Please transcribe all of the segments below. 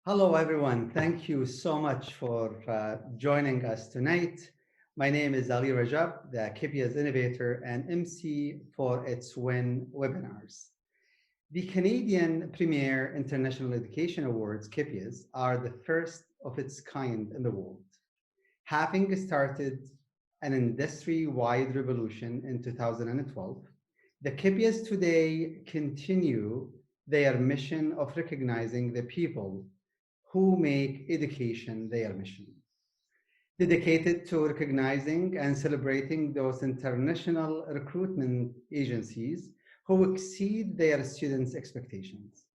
Hello, everyone. Thank you so much for joining us tonight. My name is Ali Rajab, the KPI's innovator and MC for its WIN webinars. The Canadian Premier International Education Awards, KPIs, are the first of its kind in the world. Having started an industry-wide revolution in 2012, the KPIs today continue their mission of recognizing the people who make education their mission, dedicated to recognizing and celebrating those international recruitment agencies who exceed their students' expectations.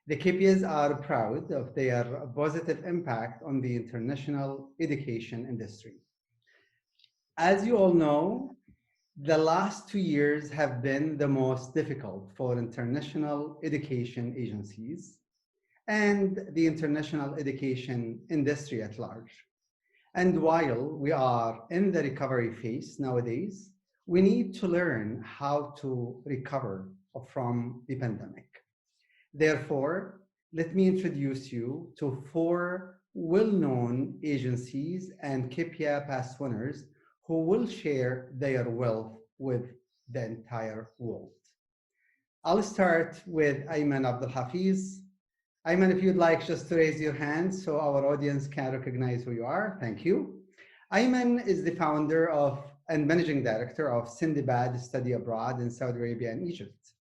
The KPIs are proud of their positive impact on the international education industry. As you all know, the last 2 years have been the most difficult for international education agencies and the international education industry at large. And while we are in the recovery phase nowadays, we need to learn how to recover from the pandemic. Therefore, let me introduce you to four well-known agencies and KPIA past winners who will share their wealth with the entire world. I'll start with Ayman Abdul Hafiz. Ayman, if you'd like just to raise your hand so our audience can recognize who you are. Thank you. Ayman is the founder of and managing director of Sindibad Study Abroad in Saudi Arabia and Egypt.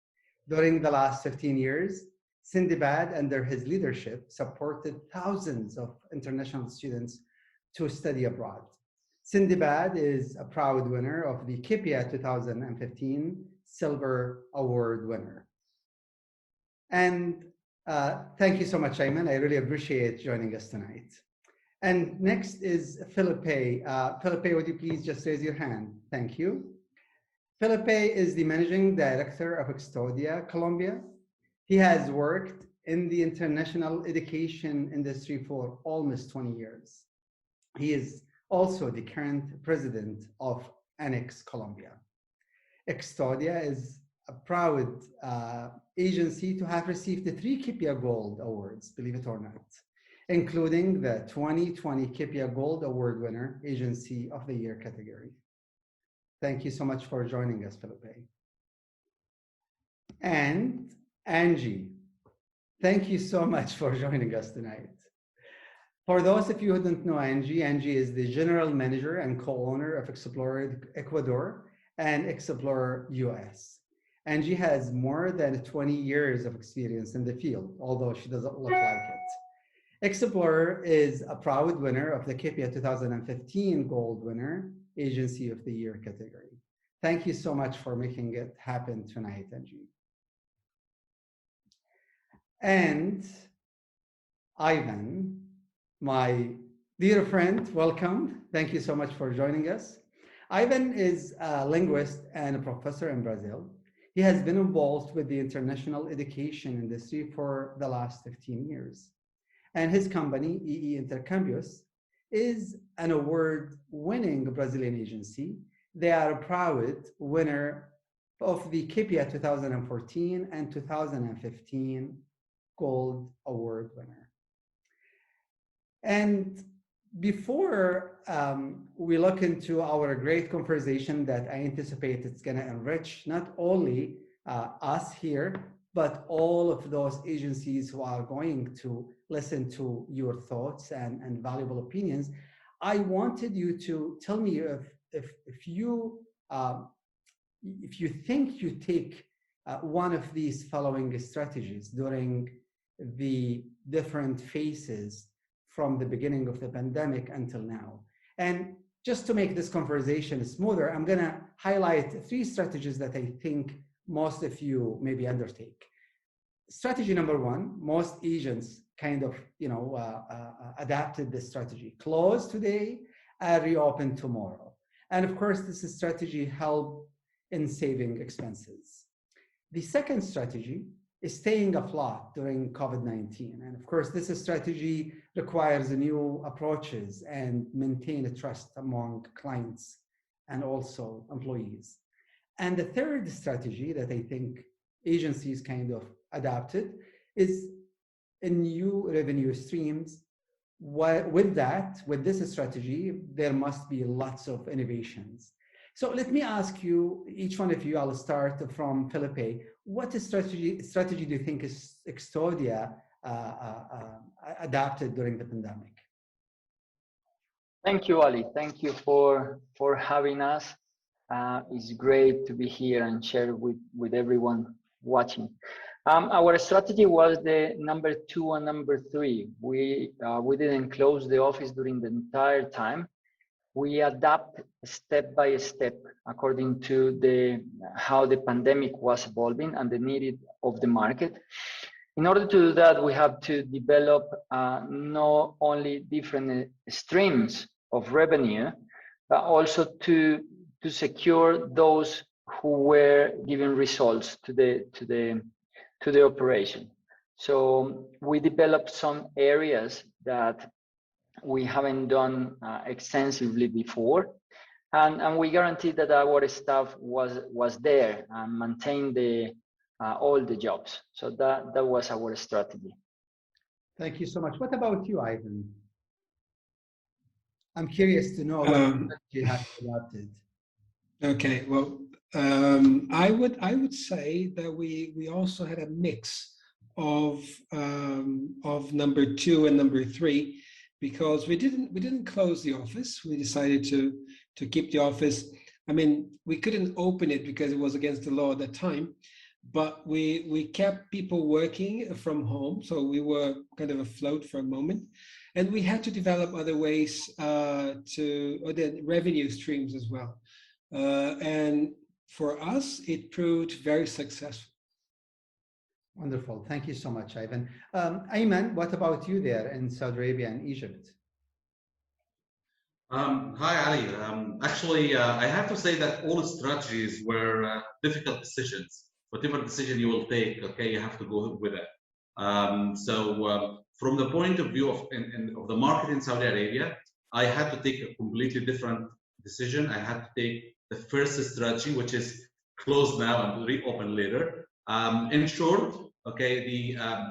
During the last 15 years, Sindibad, under his leadership, supported thousands of international students to study abroad. Sindibad is a proud winner of the KPIA 2015 Silver Award winner. And thank you so much, Ayman. I really appreciate joining us tonight. And next is Philippe. Philippe, would you please just raise your hand? Thank you. Philippe is the managing director of Extodia, Colombia. He has worked in the international education industry for almost 20 years. He is also the current president of Annex Colombia. Extodia is a proud agency to have received the 3 KPIA Gold Awards, believe it or not, including the 2020 KPIA Gold Award winner, Agency of the Year category. Thank you so much for joining us, Philippe. And Angie, thank you so much for joining us tonight. For those of you who don't know Angie, Angie is the general manager and co-owner of Explorer Ecuador and Explorer US. Angie has more than 20 years of experience in the field, although she doesn't look like it. Explorer is a proud winner of the KPIA 2015 Gold Winner, Agency of the Year category. Thank you so much for making it happen tonight, Angie. And Ivan, my dear friend, welcome. Thank you so much for joining us. Ivan is a linguist and a professor in Brazil. He has been involved with the international education industry for the last 15 years. And his company, EE Intercambios, is an award-winning Brazilian agency. They are a proud winner of the KPIA 2014 and 2015 Gold Award winner. And before we look into our great conversation that I anticipate it's going to enrich not only us here, but all of those agencies who are going to listen to your thoughts and valuable opinions, I wanted you to tell me if you think you take one of these following strategies during the different phases from the beginning of the pandemic until now. And just to make this conversation smoother, I'm going to highlight 3 strategies that I think most of you maybe undertake. Strategy number 1, most agents kind of, adapted this strategy. Close today, reopen tomorrow. And of course, this strategy helped in saving expenses. The second strategy is staying afloat during COVID-19. And of course, this strategy requires new approaches and maintain a trust among clients and also employees. And the third strategy that I think agencies kind of adapted is new revenue streams. With this strategy, there must be lots of innovations. So let me ask you, each one of you, I'll start from Felipe. What strategy do you think is Extodia adapted during the pandemic? Thank you, Ali. Thank you for having us. It's great to be here and share with everyone watching. Our strategy was the number 2 and number 3. We didn't close the office during the entire time. We adapt step by step according to how the pandemic was evolving and the need of the market. In order to do that, we have to develop not only different streams of revenue, but also to secure those who were giving results to the operation. So we developed some areas that we haven't done extensively before, and we guaranteed that our staff was there and maintained all the jobs. So that was our strategy. Thank you so much. What about you, Ivan? I'm curious to know what you have adapted. Okay, well, I would say that we also had a mix of number 2 and number 3, because we didn't close the office. We decided to keep the office. I mean, we couldn't open it because it was against the law at that time, but we kept people working from home, so we were kind of afloat for a moment, and we had to develop other ways or the revenue streams as well. And for us, it proved very successful. Wonderful. Thank you so much, Ivan. Ayman, what about you there in Saudi Arabia and Egypt? Hi, Ali. Actually, I have to say that all strategies were difficult decisions. Whatever decision you will take, okay, you have to go with it. From the point of view of the market in Saudi Arabia, I had to take a completely different decision. I had to take the first strategy, which is close now and reopen later. In short, okay,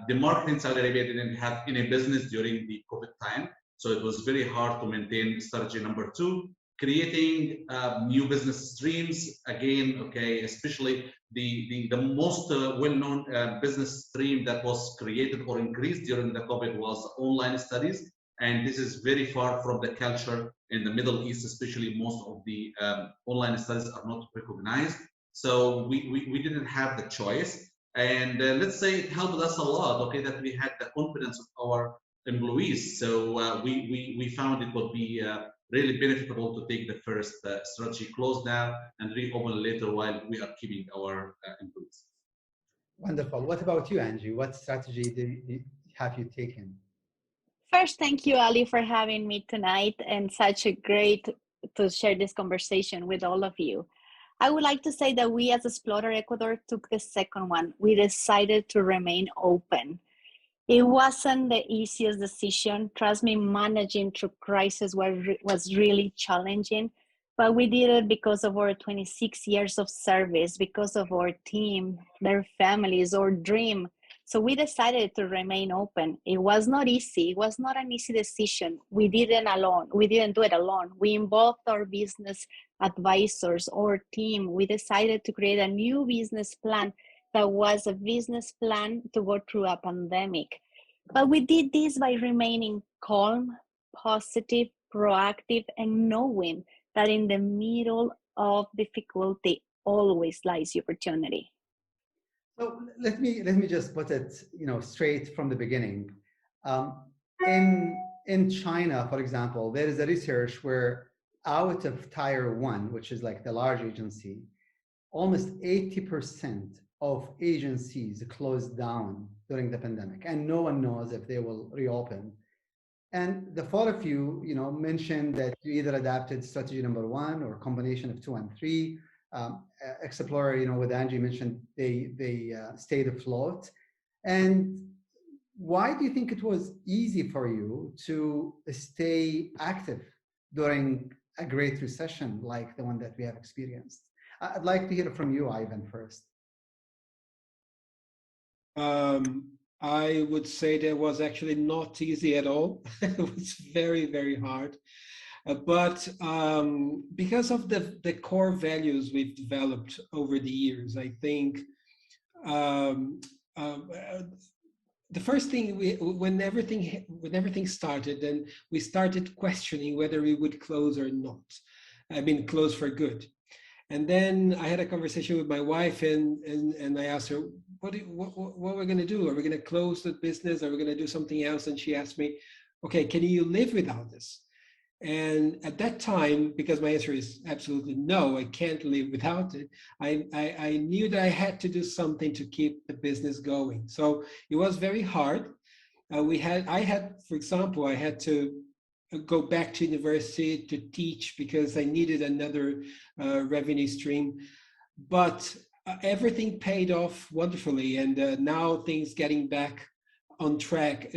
the market in Saudi Arabia didn't have any business during the COVID time, so it was very hard to maintain strategy number 2, creating new business streams. Again, okay, especially the most well-known business stream that was created or increased during the COVID was online studies, and this is very far from the culture in the Middle East. Especially most of the online studies are not recognized, so we didn't have the choice. And let's say it helped us a lot, okay, that we had the confidence of our employees. So we found it would be really beneficial to take the first strategy, close now and reopen later while we are keeping our employees. Wonderful. What about you, Angie? What strategy have you taken? First, thank you, Ali, for having me tonight, and such a great to share this conversation with all of you. I would like to say that we as Explorer Ecuador took the second one. We decided to remain open. It wasn't the easiest decision. Trust me, managing through crisis was really challenging, but we did it because of our 26 years of service, because of our team, their families, our dream. So we decided to remain open. It was not easy. It was not an easy decision. We didn't do it alone. We involved our business advisors, our team. We decided to create a new business plan that was a business plan to go through a pandemic. But we did this by remaining calm, positive, proactive, and knowing that in the middle of difficulty always lies the opportunity. So let me just put it, straight from the beginning. In China, for example, there is a research where out of Tier 1, which is like the large agency, almost 80% of agencies closed down during the pandemic, and no one knows if they will reopen. And the four of you, mentioned that you either adapted strategy number 1 or a combination of 2 and 3. Explorer, with Angie mentioned they stayed afloat. And why do you think it was easy for you to stay active during a great recession like the one that we have experienced? I'd like to hear from you, Ivan, first. I would say that was actually not easy at all. It was very, very hard. But because of the core values we've developed over the years, I think um, the first thing when everything started, then we started questioning whether we would close or not. I mean, close for good. And then I had a conversation with my wife, and I asked her, what are we going to do? Are we going to close the business? Are we going to do something else? And she asked me, okay, can you live without this? And at that time, because my answer is absolutely no, I can't live without it, I knew that I had to do something to keep the business going. So it was very hard. For example, I had to go back to university to teach because I needed another revenue stream. But everything paid off wonderfully, and now things getting back on track.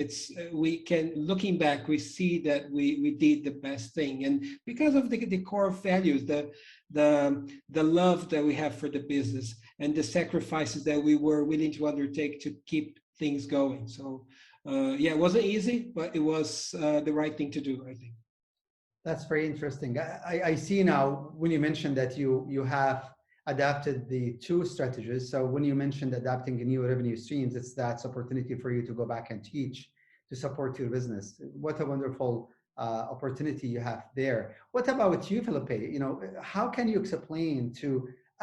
Looking back, we see that we did the best thing, and because of the core values, the love that we have for the business, and the sacrifices that we were willing to undertake to keep things going. So yeah, it wasn't easy, but it was the right thing to do, I think. That's very interesting. I see now when you mentioned that you have adapted the two strategies. So when you mentioned adapting new revenue streams, it's that's opportunity for you to go back and teach to support your business. What a wonderful opportunity you have there. What about you, Felipe? You know, how can you explain to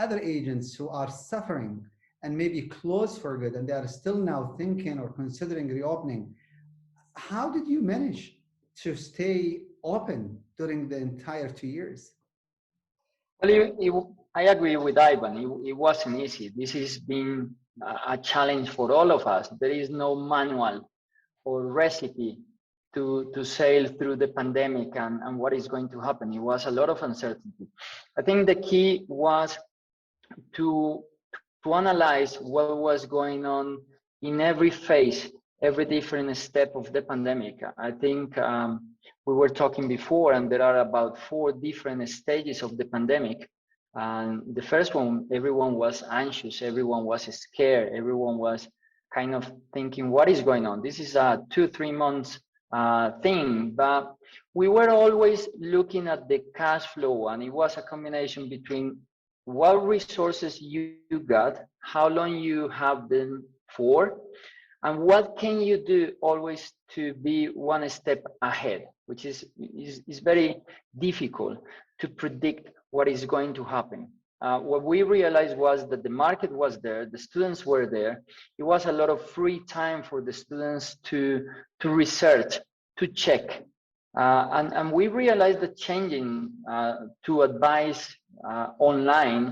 other agents who are suffering and maybe closed for good, and they are still now thinking or considering reopening? How did you manage to stay open during the entire 2 years? Well, I agree with Ivan. It wasn't easy. This has been a challenge for all of us. There is no manual or recipe to sail through the pandemic and what is going to happen. It was a lot of uncertainty. I think the key was to analyze what was going on in every phase, every different step of the pandemic. I think we were talking before, and there are about 4 different stages of the pandemic. And the first one, everyone was anxious, everyone was scared, everyone was kind of thinking, what is going on? This is a 2-3 months thing, but we were always looking at the cash flow, and it was a combination between what resources you got, how long you have them for, and what can you do always to be one step ahead, which is very difficult to predict what is going to happen. What we realized was that the market was there, the students were there. It was a lot of free time for the students to research, to check. And we realized that changing to advice online,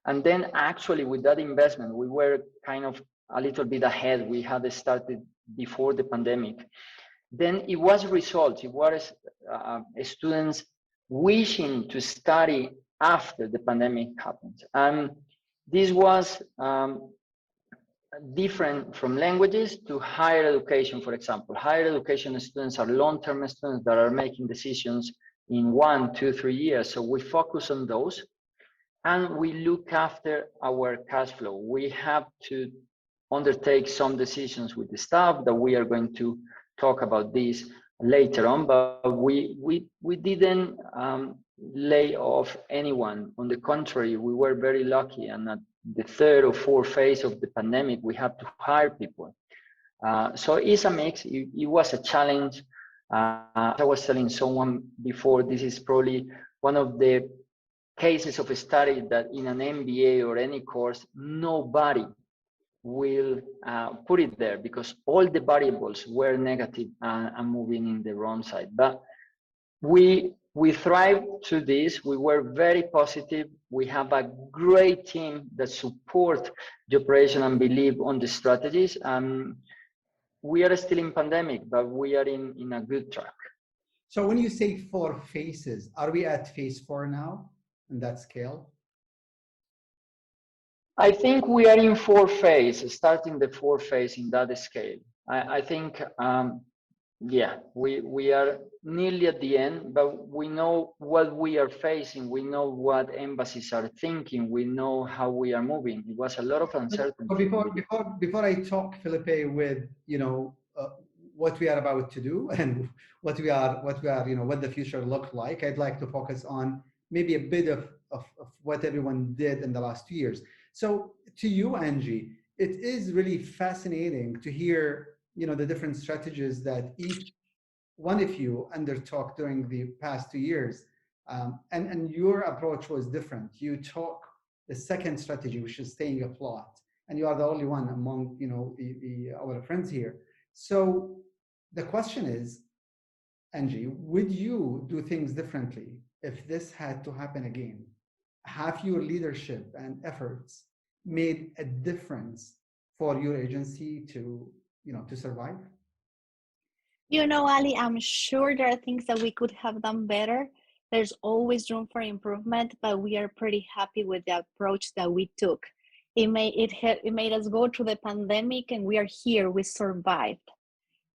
and then actually with that investment, we were kind of a little bit ahead. We had started before the pandemic. Then it was results. It was students wishing to study after the pandemic happened. And this was different from languages to higher education, for example. Higher education students are long-term students that are making decisions in 1, 2, 3 years. So we focus on those, and we look after our cash flow. We have to undertake some decisions with the staff that we are going to talk about this later on, but we didn't lay off anyone. On the contrary, we were very lucky, and at the 3rd or 4th phase of the pandemic, we had to hire people. So it's a mix. It was a challenge. I was telling someone before, this is probably one of the cases of a study that in an MBA or any course, nobody will put it there because all the variables were negative and moving in the wrong side. But we thrived to this. We were very positive. We have a great team that support the operation and believe on the strategies. We are still in pandemic, but we are in a good track. So when you say 4 phases, are we at phase 4 now in that scale? I think we are in 4th phase, starting the 4th phase in that scale. I think Yeah, we are nearly at the end, but we know what we are facing. We know what embassies are thinking. We know how we are moving. It was a lot of But uncertainty. before I talk, Felipe, with what we are about to do and what the future look like, I'd like to focus on maybe a bit of what everyone did in the last 2 years. So to you, Angie, it is really fascinating to hear the different strategies that each one of you undertook during the past 2 years. And your approach was different. You took the second strategy, which is staying afloat, and you are the only one among our friends here. So the question is, Angie, would you do things differently if this had to happen again? Have your leadership and efforts made a difference for your agency to survive? Ali, I'm sure there are things that we could have done better. There's always room for improvement, but we are pretty happy with the approach that we took. It made us go through the pandemic, and we are here. We survived.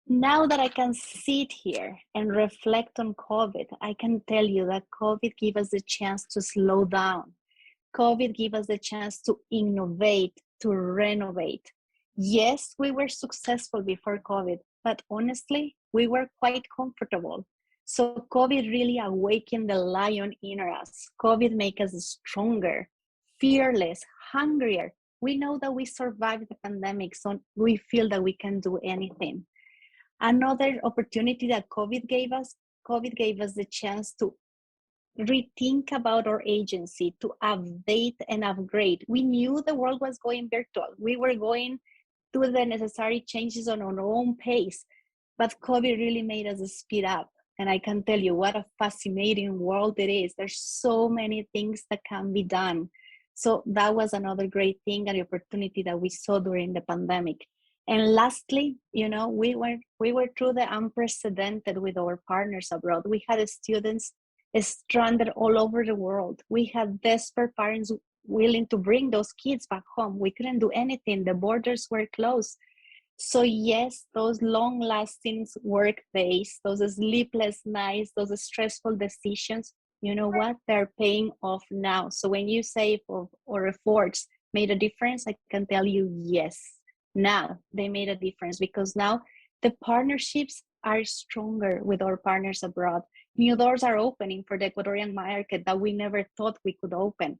Now that I can sit here and reflect on COVID, I can tell you that COVID gave us the chance to slow down. COVID gave us the chance to innovate, to renovate. Yes, we were successful before COVID, but honestly, we were quite comfortable. So COVID really awakened the lion in us. COVID made us stronger, fearless, hungrier. We know that we survived the pandemic, so we feel that we can do anything. Another opportunity that COVID gave us the chance to rethink about our agency, to update and upgrade. We knew the world was going virtual. We were going through the necessary changes on our own pace, but COVID really made us speed up. And I can tell you what a fascinating world it is. There's so many things that can be done. So that was another great thing and opportunity that we saw during the pandemic. And lastly, we were through the unprecedented with our partners abroad. We had students stranded all over the world. We had desperate parents willing to bring those kids back home. We couldn't do anything. The borders were closed. So yes, those long-lasting work days, those sleepless nights, those stressful decisions, you know what? They're paying off now. So when you say our efforts made a difference, I can tell you yes. Now they made a difference because now the partnerships are stronger with our partners abroad. New doors are opening for the Ecuadorian market that we never thought we could open.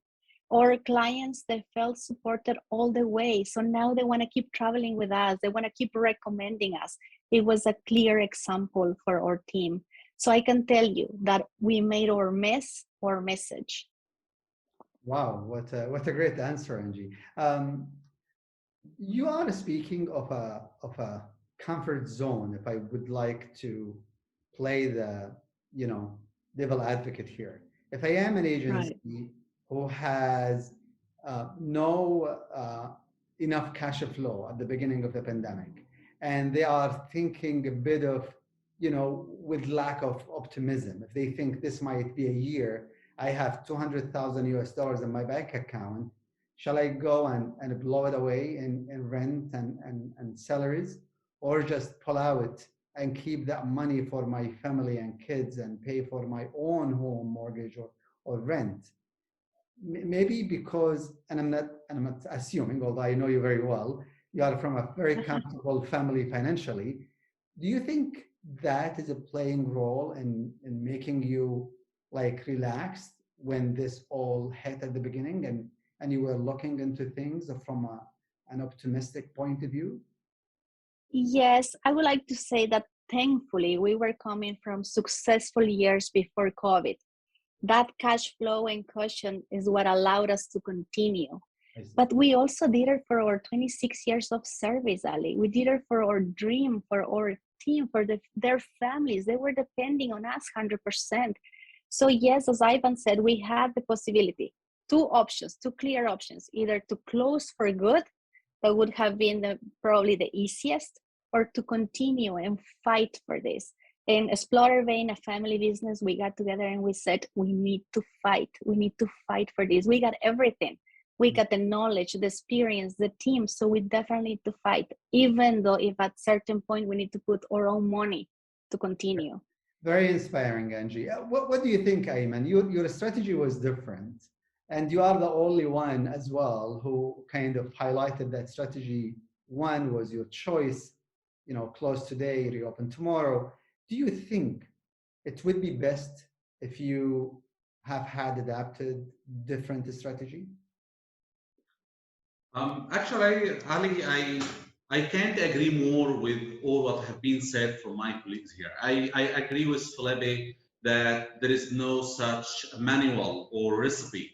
Our clients, they felt supported all the way. So now they want to keep traveling with us. They want to keep recommending us. It was a clear example for our team. So I can tell you that we made our mess our message. Wow, what a great answer, Angie. You are speaking of a comfort zone. If I would like to play the devil advocate here, if I am an agency who has no enough cash flow at the beginning of the pandemic, and they are thinking a bit of with lack of optimism, if they think this might be a year, I have $200,000 in my bank account. Shall I go and blow it away in rent and salaries, or just pull out and keep that money for my family and kids and pay for my own home mortgage or rent? Maybe because, and I'm not assuming, although I know you very well, you are from a very comfortable family financially. Do you think that is a playing role in making you relaxed when this all hit at the beginning and you were looking into things from an optimistic point of view? Yes, I would like to say that thankfully we were coming from successful years before COVID. That cash flow and cushion is what allowed us to continue. But we also did it for our 26 years of service, Ali. We did it for our dream, for our team, for their families. They were depending on us 100%. So yes, as Ivan said, we had the possibility, two clear options, either to close for good, that would have been probably the easiest, or to continue and fight for this. And Explorer being a family business, we got together and we said, we need to fight. We need to fight for this. We got everything. We got the knowledge, the experience, the team. So we definitely need to fight, even though if at certain point we need to put our own money to continue. Very inspiring, Angie. What do you think, Ayman? Your strategy was different, and you are the only one as well who kind of highlighted that strategy. One was your choice, close today, reopen tomorrow. Do you think it would be best if you have had adapted different strategy? Actually, Ali, I can't agree more with all what have been said from my colleagues here. I agree with Felipe that there is no such manual or recipe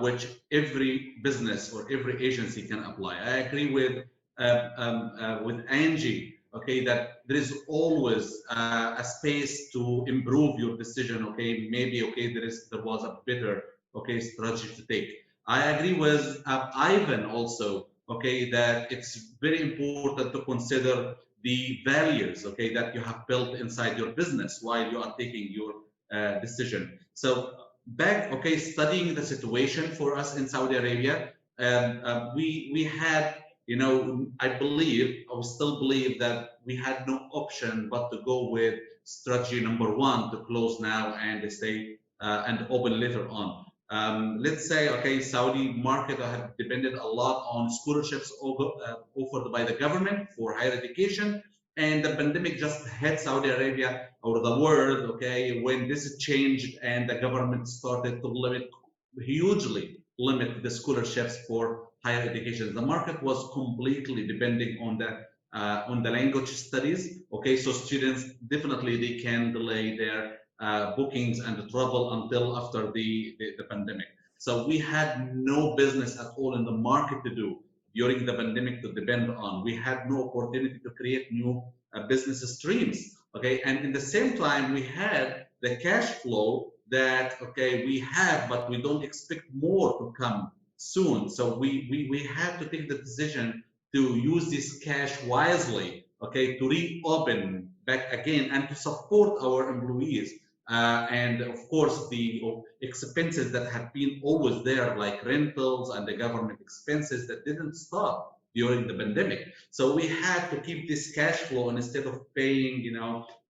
which every business or every agency can apply. I agree with Angie, okay, that there is always a space to improve your decision. Okay, maybe there was a better strategy to take. I agree with Ivan also, okay, that it's very important to consider the values, okay, that you have built inside your business while you are taking your decision. So studying the situation for us in Saudi Arabia, we had, I still believe that we had no option but to go with strategy number one, to close now and stay and open later on. Let's say, okay, Saudi market have depended a lot on scholarships offered by the government for higher education, and the pandemic just hit Saudi Arabia or the world, okay, when this changed and the government started to hugely limit the scholarships for higher education. The market was completely depending on the language studies, okay, so students definitely they can delay their bookings and travel until after the pandemic. So we had no business at all in the market to do during the pandemic to depend on. We had no opportunity to create new business streams. Okay, and in the same time we had the cash flow that we have, but we don't expect more to come soon. So we had to take the decision to use this cash wisely, okay, to reopen back again and to support our employees. And of course, the expenses that have been always there, like rentals and the government expenses that didn't stop during the pandemic. So we had to keep this cash flow, and instead of paying,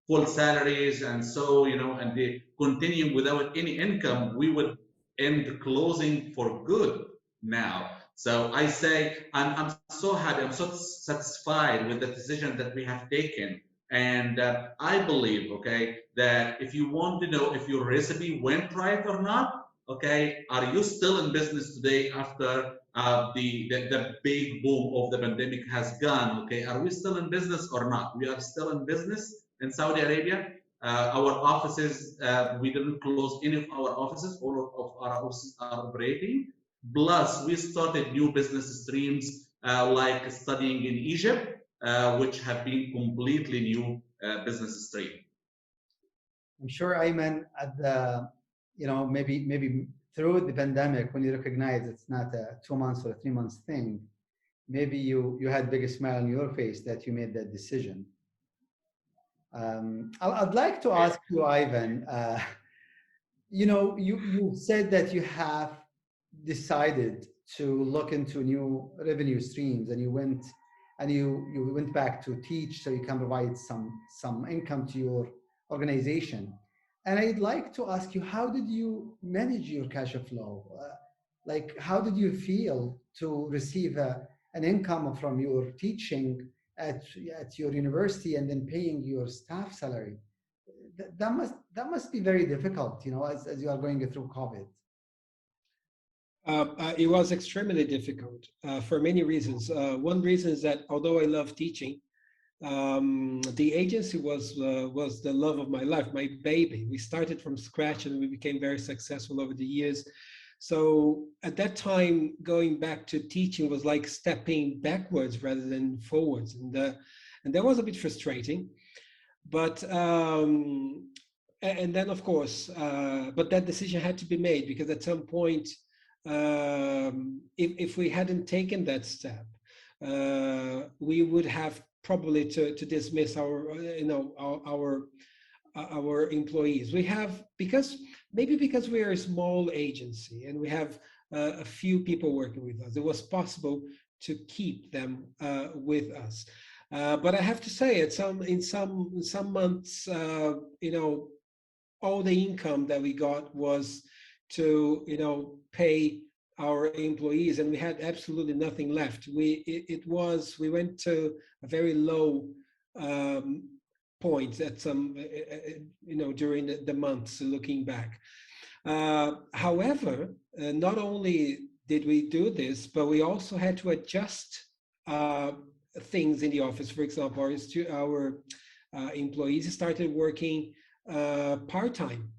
full salaries and so, and they continue without any income, we would end closing for good now. So I say I'm so happy, I'm so satisfied with the decision that we have taken. And I believe, okay, that if you want to know if your recipe went right or not, okay, are you still in business today after the big boom of the pandemic has gone? Okay, are we still in business or not? We are still in business in Saudi Arabia. Our offices, we didn't close any of our offices. All of our offices are operating. Plus, we started new business streams like studying in Egypt, which have been completely new business stream. I'm sure, Ayman, at the, maybe through the pandemic, when you recognize it's not a 2 months or a 3 months thing, maybe you had a big smile on your face that you made that decision. I'd like to ask you, Ivan, you said that you have decided to look into new revenue streams, and you went back to teach so you can provide some income to your organization. And I'd like to ask you, how did you manage your cash flow? How did you feel to receive an income from your teaching at your university and then paying your staff salary? That must be very difficult, as you are going through COVID. It was extremely difficult for many reasons. One reason is that although I love teaching, the agency was the love of my life, my baby. We started from scratch and we became very successful over the years. So at that time, going back to teaching was like stepping backwards rather than forwards, and that was a bit frustrating. But and then of course, but that decision had to be made, because at some point, if we hadn't taken that step, we would have probably to dismiss our employees. We have, because we are a small agency and we have a few people working with us, it was possible to keep them with us. But I have to say, in some months, all the income that we got was to pay our employees, and we had absolutely nothing left. We went to a very low point at some during the months looking back. However, not only did we do this, but we also had to adjust things in the office. For example, our employees started working part-time.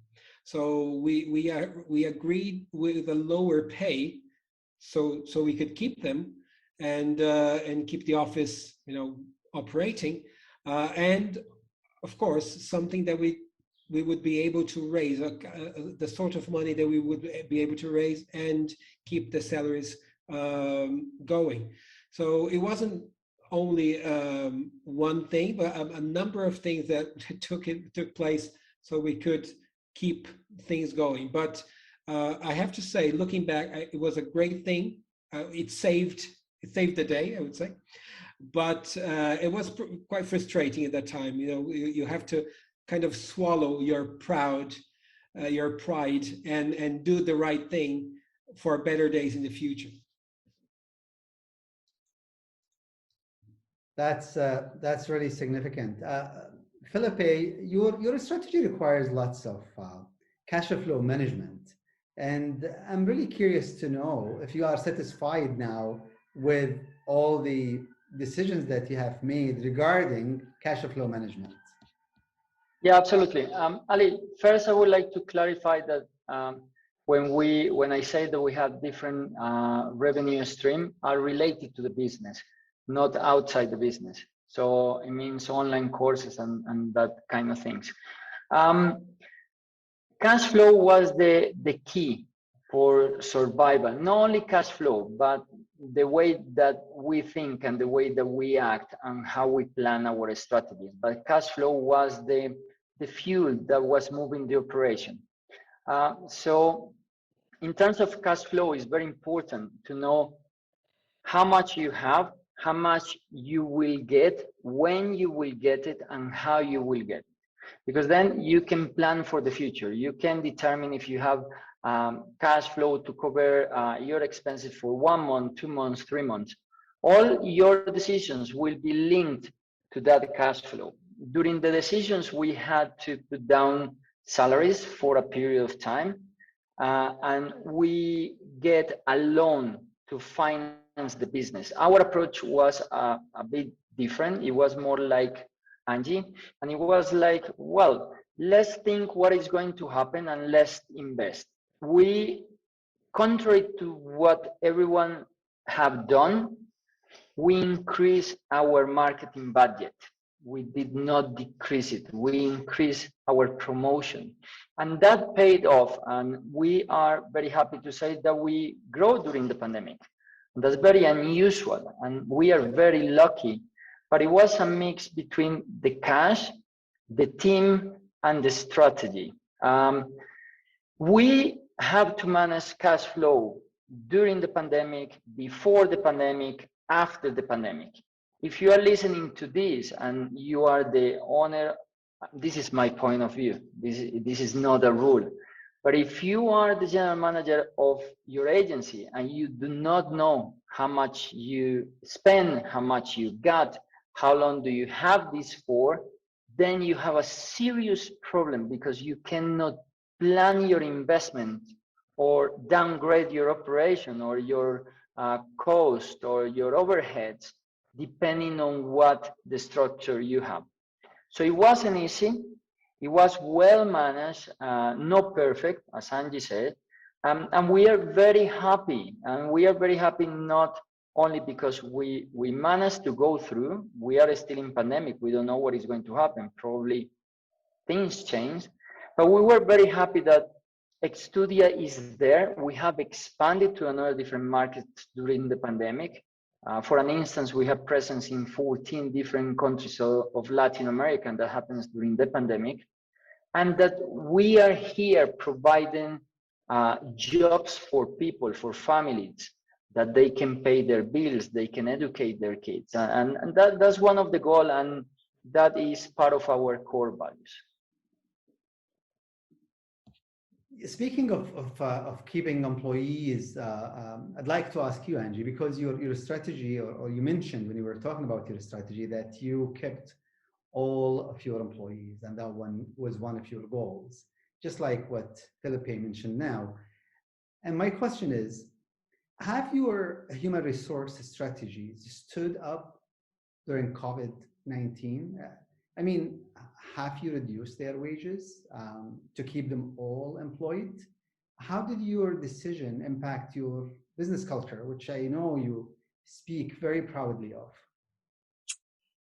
So we agreed with a lower pay, so we could keep them and keep the office operating, and of course something that we would be able to raise, the sort of money that we would be able to raise and keep the salaries going. So it wasn't only one thing, but a number of things that took place so we could keep things going. But I have to say, looking back, it was a great thing. It saved the day, I would say. But it was quite frustrating at that time. You have to kind of swallow your pride and do the right thing for better days in the future. That's really significant. Felipe, your strategy requires lots of cash flow management, and I'm really curious to know if you are satisfied now with all the decisions that you have made regarding cash flow management. Yeah, absolutely. Ali, first I would like to clarify that when I say that we have different revenue stream are related to the business, not outside the business. So it means online courses and that kind of things. Cash flow was the key for survival. Not only cash flow, but the way that we think and the way that we act and how we plan our strategy. But cash flow was the fuel that was moving the operation. So in terms of cash flow, it's very important to know how much you have, how much you will get, when you will get it, and how you will get it. Because then you can plan for the future. You can determine if you have cash flow to cover your expenses for 1 month, 2 months, 3 months. All your decisions will be linked to that cash flow. During the decisions, we had to put down salaries for a period of time, and we get a loan to finance the business. Our approach was a bit different. It was more like Angie, and it was like, well, let's think what is going to happen and let's invest. We, contrary to what everyone have done, we increased our marketing budget. We did not decrease it. We increased our promotion, and that paid off. And we are very happy to say that we grow during the pandemic. And that's very unusual, and we are very lucky. But it was a mix between the cash, the team, and the strategy. We have to manage cash flow during the pandemic, before the pandemic, after the pandemic. If you are listening to this and you are the owner, this is my point of view. This is not a rule. But if you are the general manager of your agency and you do not know how much you spend, how much you got, how long do you have this for, then you have a serious problem, because you cannot plan your investment or downgrade your operation or your cost or your overheads depending on what the structure you have. So it wasn't easy. It was well managed, not perfect, as Angie said, and we are very happy. And we are very happy not only because we managed to go through. We are still in pandemic. We don't know what is going to happen. Probably things change, but we were very happy that Extudia is there. We have expanded to another different markets during the pandemic. For an instance, we have presence in 14 different countries of Latin America, and that happens during the pandemic. And that we are here providing jobs for people, for families, that they can pay their bills, they can educate their kids. And that's one of the goals, and that is part of our core values. Speaking of keeping employees, I'd like to ask you, Angie, because your strategy, or you mentioned when you were talking about your strategy that you kept all of your employees, and that one was one of your goals, just like what Felipe mentioned now. And my question is, have your human resource strategies stood up during COVID-19? I mean, have you reduced their wages to keep them all employed? How did your decision impact your business culture, which I know you speak very proudly of?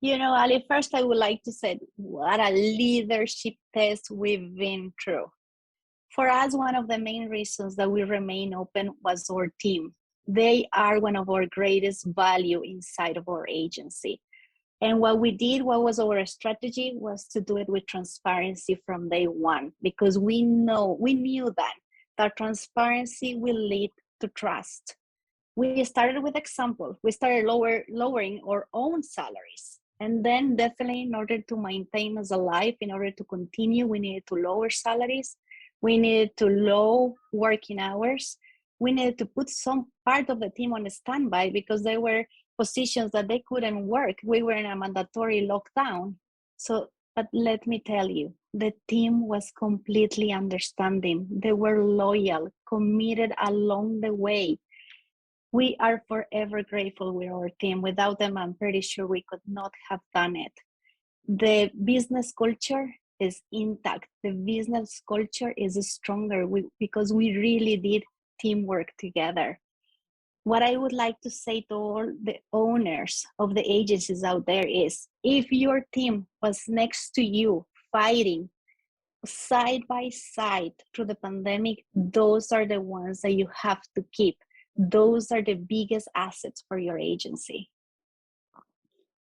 You know, Ali, first I would like to say what a leadership test we've been through. For us, one of the main reasons that we remain open was our team. They are one of our greatest value inside of our agency. And what we did, what was our strategy, was to do it with transparency from day one, because we knew that transparency will lead to trust. We started with example. We started lowering our own salaries. And then definitely in order to maintain us alive, in order to continue, we needed to lower salaries. We needed to low working hours. We needed to put some part of the team on a standby because they were positions that they couldn't work. We were in a mandatory lockdown. So, but let me tell you, the team was completely understanding. They were loyal, committed along the way. We are forever grateful with our team. Without them, I'm pretty sure we could not have done it. The business culture is intact. The business culture is stronger because we really did teamwork together. What I would like to say to all the owners of the agencies out there is, if your team was next to you fighting side by side through the pandemic, those are the ones that you have to keep. Those are the biggest assets for your agency.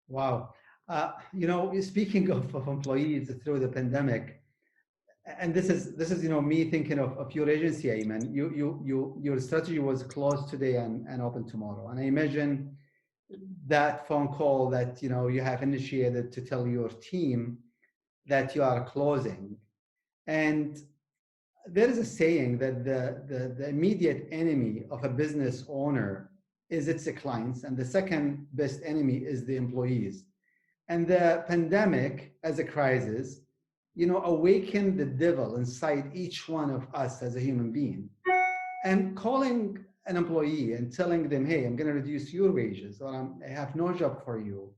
Wow. You know, speaking of employees through the pandemic, and this is you know, me thinking of your agency, Ayman. Your strategy was closed today and open tomorrow. And I imagine that phone call that, you know, you have initiated to tell your team that you are closing. And there is a saying that the immediate enemy of a business owner is its clients, and the second best enemy is the employees. And the pandemic as a crisis, you know, awakened the devil inside each one of us as a human being. And calling an employee and telling them, hey, I'm going to reduce your wages, or I have no job for you,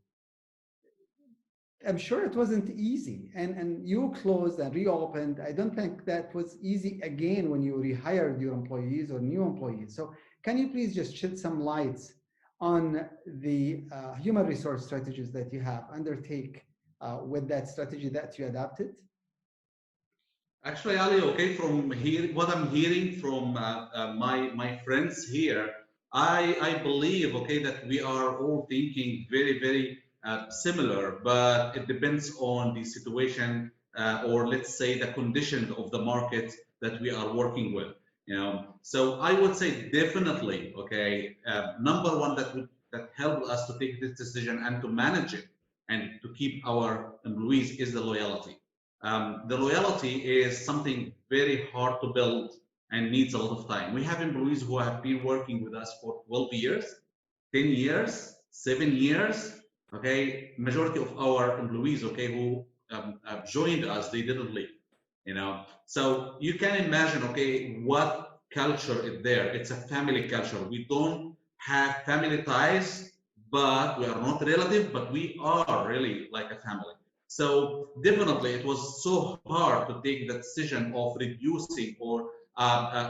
I'm sure it wasn't easy. And you closed and reopened. I don't think that was easy again when you rehired your employees or new employees. So can you please just shed some lights on the human resource strategies that you have undertake with that strategy that you adopted? Actually, Ali, okay, from here, what I'm hearing from my friends here, I believe, okay, that we are all thinking very, very similar, but it depends on the situation or let's say the condition of the market that we are working with. You know, so I would say definitely, okay, number one that helped us to take this decision and to manage it and to keep our employees is the loyalty. The loyalty is something very hard to build and needs a lot of time. We have employees who have been working with us for 12 years, 10 years, 7 years. Okay, majority of our employees, okay, who joined us, they didn't leave. You know, so you can imagine, okay, what culture is there. It's a family culture. We don't have family ties, but we are not relative, but we are really like a family. So definitely it was so hard to take the decision of reducing or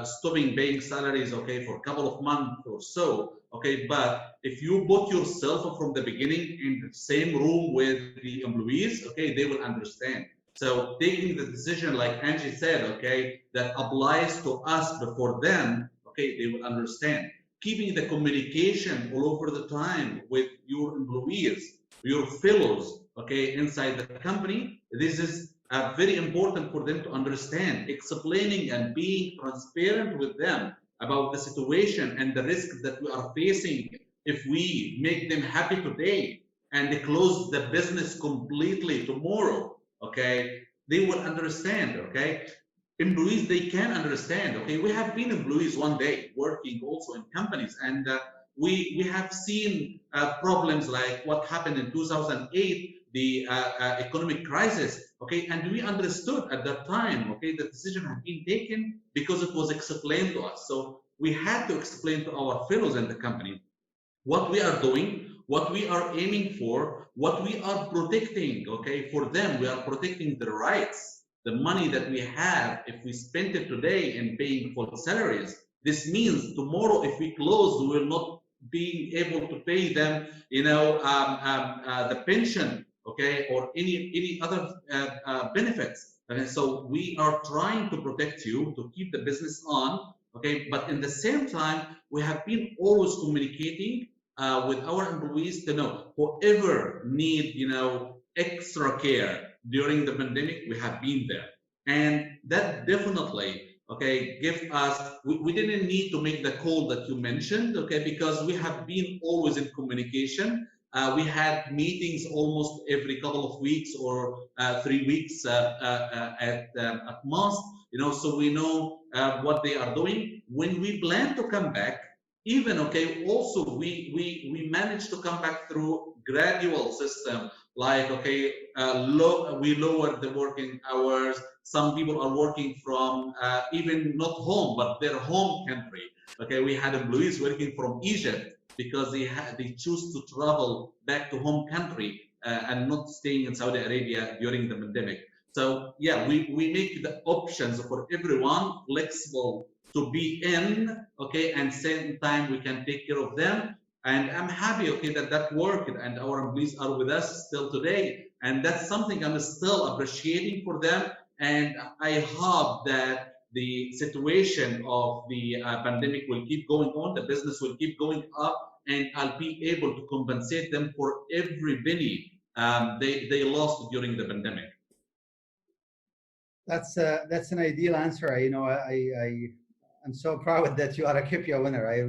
stopping paying salaries, okay, for a couple of months or so, okay. But if you put yourself from the beginning in the same room with the employees, okay, they will understand. So taking the decision, like Angie said, okay, that applies to us before them, okay, they will understand. Keeping the communication all over the time with your employees, your fellows, okay, inside the company, this is very important for them to understand. Explaining and being transparent with them about the situation and the risk that we are facing if we make them happy today and they close the business completely tomorrow, okay, they will understand, okay? Employees, they can understand, okay? We have been employees one day working also in companies, and we have seen problems like what happened in 2008, the economic crisis, okay? And we understood at that time, okay, the decision had been taken because it was explained to us. So we had to explain to our fellows in the company what we are doing, what we are aiming for, what we are protecting, okay? For them, we are protecting their rights. The money that we have, if we spend it today in paying full salaries, this means tomorrow if we close, we will not be able to pay them, the pension, okay, or any other benefits. And so we are trying to protect you, to keep the business on, okay? But in the same time, we have been always communicating with our employees to know whoever need extra care during the pandemic, we have been there, and that definitely, okay, give us, we didn't need to make the call that you mentioned, okay, because we have been always in communication. We had meetings almost every couple of weeks or 3 weeks at most, so we know what they are doing. When we plan to come back, even, okay, also we managed to come back through gradual system, like, okay, we lowered the working hours. Some people are working from even not home, but their home country. Okay, we had employees working from Egypt because they choose to travel back to home country and not staying in Saudi Arabia during the pandemic. So yeah, we make the options for everyone flexible to be in, okay, and same time we can take care of them. And I'm happy, okay, that worked and our employees are with us still today. And that's something I'm still appreciating for them. And I hope that the situation of the pandemic will keep going on, the business will keep going up, and I'll be able to compensate them for every penny they lost during the pandemic. That's an ideal answer. I'm so proud that you are a KIPIA winner. I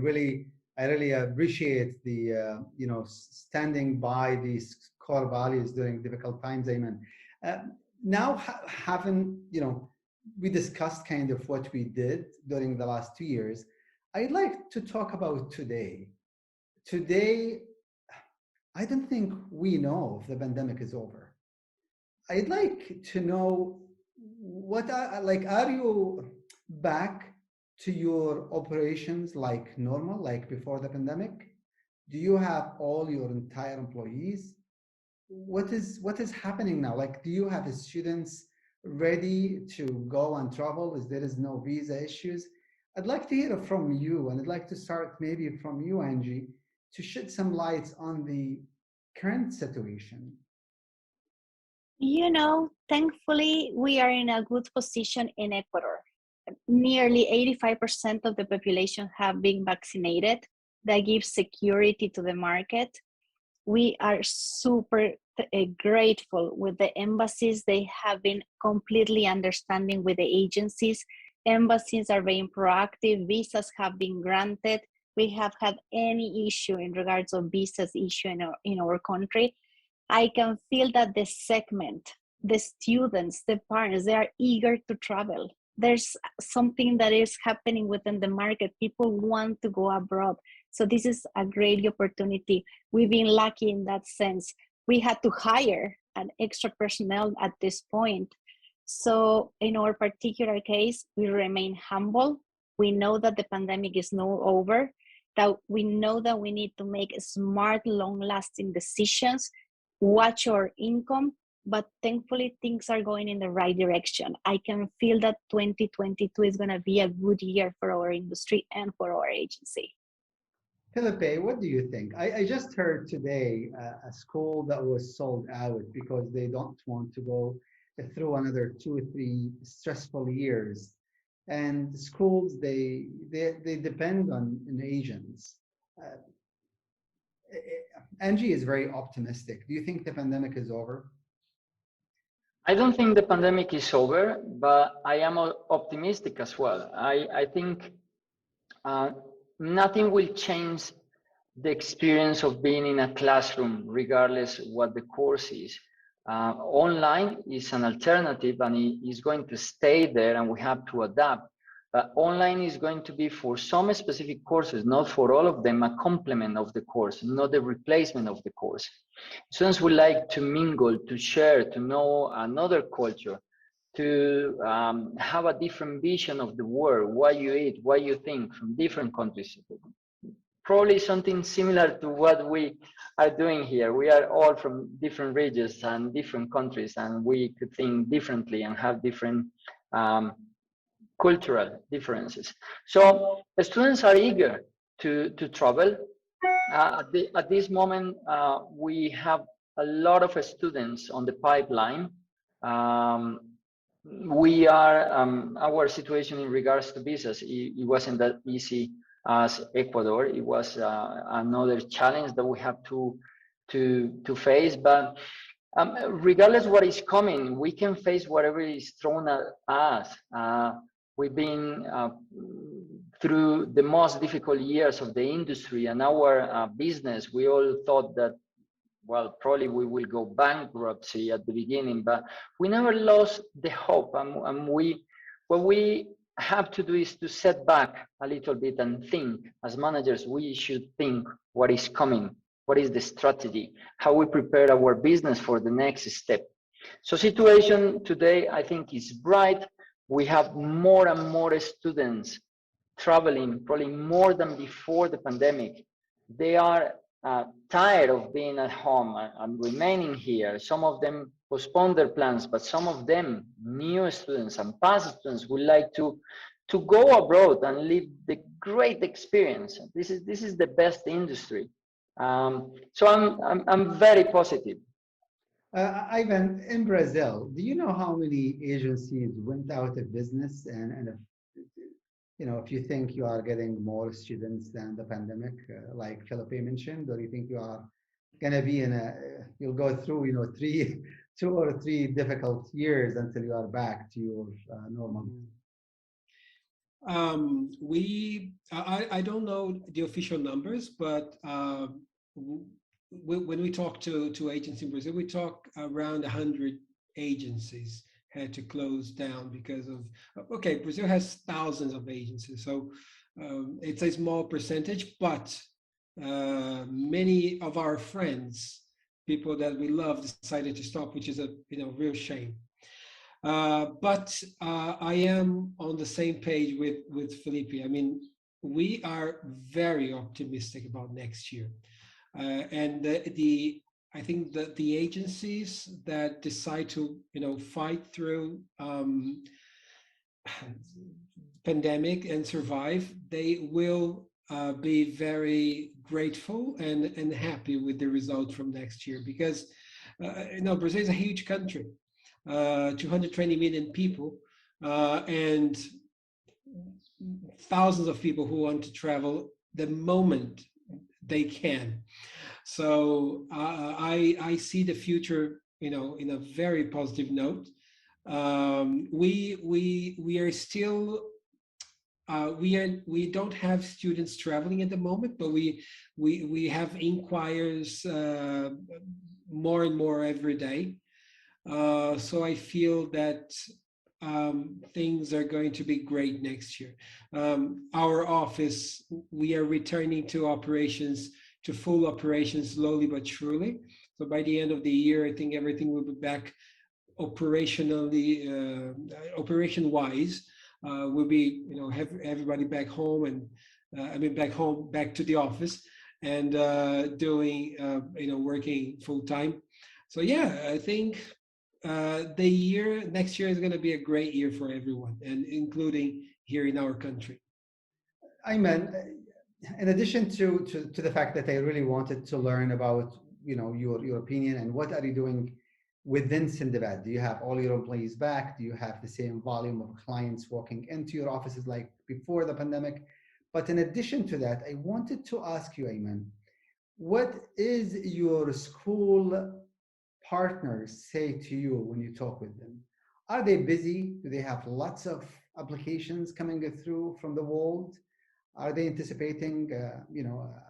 really appreciate the standing by these core values during difficult times, Ayman. Now, having we discussed kind of what we did during the last 2 years, I'd like to talk about today. Today, I don't think we know if the pandemic is over. I'd like to know are you back to your operations like normal, like before the pandemic? Do you have all your entire employees? What is happening now? Like, do you have students ready to go and travel as there is no visa issues? I'd like to hear it from you, and I'd like to start maybe from you, Angie, to shed some lights on the current situation. Thankfully, we are in a good position in Ecuador. Nearly 85% of the population have been vaccinated. That gives security to the market. We are super grateful with the embassies. They have been completely understanding with the agencies. Embassies are being proactive. Visas have been granted. We have had any issue in regards of visas issue in our country. I can feel that the segment, the students, the parents, they are eager to travel. There's something that is happening within the market. People want to go abroad. So this is a great opportunity. We've been lucky in that sense. We had to hire an extra personnel at this point. So in our particular case, we remain humble. We know that the pandemic is not over, that we know that we need to make smart, long-lasting decisions, watch our income, but thankfully things are going in the right direction. I can feel that 2022 is going to be a good year for our industry and for our agency. Felipe, what do you think? I just heard today a school that was sold out because they don't want to go through another 2 or 3 stressful years. And schools, they depend on agents. Angie is very optimistic. Do you think the pandemic is over? I don't think the pandemic is over, but I am optimistic as well. I think nothing will change the experience of being in a classroom, regardless what the course is. Online is an alternative and it is going to stay there and we have to adapt. But online is going to be for some specific courses, not for all of them, a complement of the course, not the replacement of the course. Students would like to mingle, to share, to know another culture, to have a different vision of the world, what you eat, what you think from different countries. Probably something similar to what we are doing here. We are all from different regions and different countries, and we could think differently and have different cultural differences. So the students are eager to travel. At this moment, we have a lot of students on the pipeline. We are, our situation in regards to visas, it wasn't that easy as Ecuador. It was another challenge that we have to face, but regardless what is coming, we can face whatever is thrown at us. We've been through the most difficult years of the industry and our business. We all thought that, well, probably we will go bankruptcy at the beginning, but we never lost the hope. And what we have to do is to set back a little bit and think. As managers, we should think what is coming, what is the strategy, how we prepare our business for the next step. So situation today, I think, is bright. We have more and more students traveling, probably more than before the pandemic. They are tired of being at home and remaining here. Some of them postpone their plans, but some of them, new students and past students, would like to go abroad and live the great experience. This is the best industry. So I'm very positive. Ivan, in Brazil, do you know how many agencies went out of business? And if, you know, if you think you are getting more students than the pandemic, like Felipe mentioned, or you think you are going to be you'll go through, you know, 2 or 3 difficult years until you are back to your normal? I don't know the official numbers, but when we talk to agents in Brazil, we talk around 100 agencies had to close down because of, okay, Brazil has thousands of agencies, so it's a small percentage, but many of our friends, people that we love, decided to stop, which is a real shame. But I am on the same page with Felipe. I mean, we are very optimistic about next year. And I think that the agencies that decide to, fight through pandemic and survive, they will be very grateful and happy with the result from next year, because Brazil is a huge country, 220 million people, and thousands of people who want to travel the moment they can. So I see the future, in a very positive note. We are still we don't have students traveling at the moment, but we have inquiries more and more every day. So I feel that things are going to be great next year. Our office, we are returning to operations, to full operations, slowly but surely. So by the end of the year, I think everything will be back operationally, operation-wise. We'll be, have everybody back home, and back to the office, and doing, working full time. So yeah, I think next year is going to be a great year for everyone, and including here in our country. Ayman, in addition to the fact that I really wanted to learn about, your opinion and what are you doing within Sindbad? Do you have all your employees back? Do you have the same volume of clients walking into your offices like before the pandemic? But in addition to that, I wanted to ask you, Ayman, what is your school partners say to you when you talk with them? Are they busy? Do they have lots of applications coming through from the world? Are they anticipating,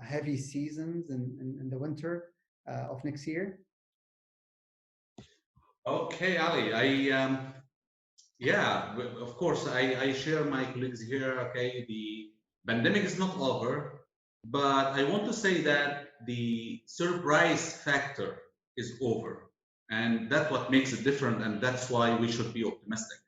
heavy seasons in the winter of next year? Okay, Ali, yeah, of course, I share my colleagues here. Okay, the pandemic is not over, but I want to say that the surprise factor is over, and that's what makes it different, and that's why we should be optimistic.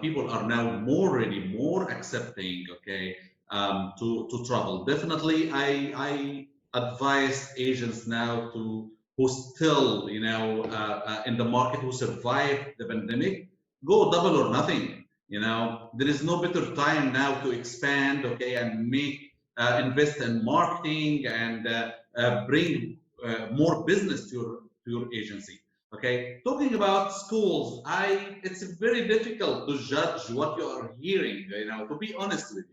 People are now more ready, more accepting. Okay, to travel. Definitely, I advise agents now who still, in the market, who survived the pandemic, go double or nothing. There is no better time now to expand, okay, and invest in marketing and bring more business to your agency. Okay, talking about schools, it's very difficult to judge what you are hearing. To be honest with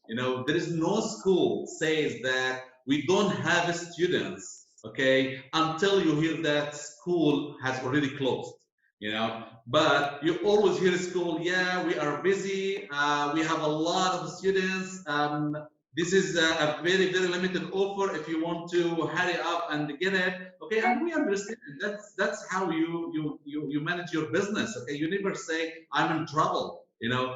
you, there is no school says that we don't have students. Okay, until you hear that school has already closed. But you always hear school, yeah, we are busy, we have a lot of students, this is a very, very limited offer if you want to hurry up and get it. Okay, and we understand that's how you manage your business. Okay, you never say I'm in trouble.